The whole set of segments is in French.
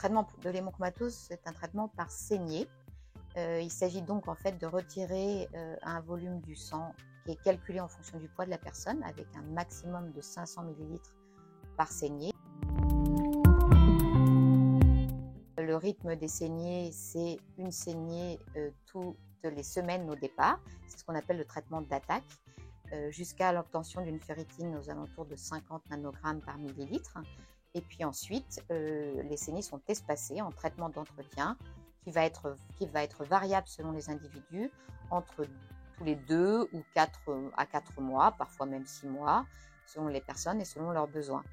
traitement de l'hémocomatose, c'est un traitement par saignée. Il s'agit donc en fait de retirer un volume du sang qui est calculé en fonction du poids de la personne avec un maximum de 500 ml par saignée. Le rythme des saignées, c'est une saignée toutes les semaines au départ. C'est ce qu'on appelle le traitement d'attaque, jusqu'à l'obtention d'une ferritine aux alentours de 50 nanogrammes par millilitre. Et puis ensuite, les saignées sont espacées en traitement d'entretien qui va être variable selon les individus, entre tous les 2 ou 4 à 4 mois, parfois même 6 mois, selon les personnes et selon leurs besoins.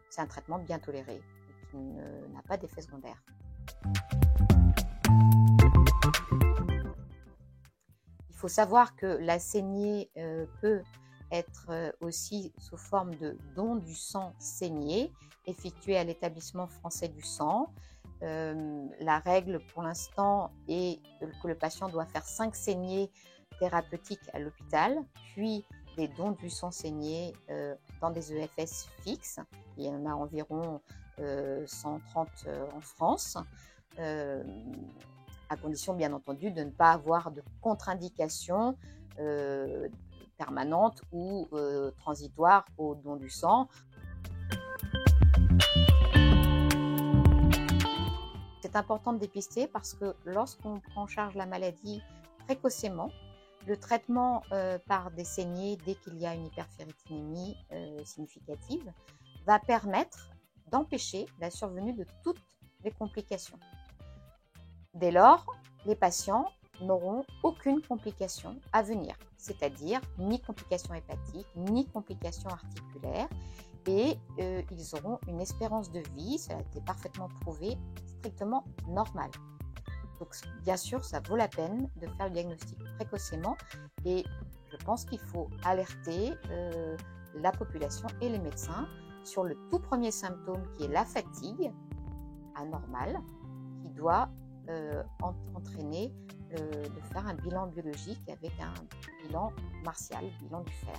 C'est un traitement bien toléré et qui n'a pas d'effet secondaire. Il faut savoir que la saignée peut être aussi sous forme de don du sang saigné effectué à l'établissement français du sang. La règle pour l'instant est que le patient doit faire 5 saignées thérapeutiques à l'hôpital, puis des dons du sang saigné dans des EFS fixes. Il y en a environ 130 en France, à condition bien entendu de ne pas avoir de contre-indication permanente ou transitoire au don du sang. C'est important de dépister parce que lorsqu'on prend en charge la maladie précocement, le traitement par des saignées dès qu'il y a une hyperferritinémie significative va permettre d'empêcher la survenue de toutes les complications. Dès lors, les patients n'auront aucune complication à venir, c'est-à-dire ni complications hépatiques, ni complications articulaires, et ils auront une espérance de vie, ça a été parfaitement prouvé, strictement normale. Donc bien sûr, ça vaut la peine de faire le diagnostic précocement et je pense qu'il faut alerter la population et les médecins sur le tout premier symptôme qui est la fatigue anormale qui doit entraîner de faire un bilan biologique avec un bilan martial, bilan du fer.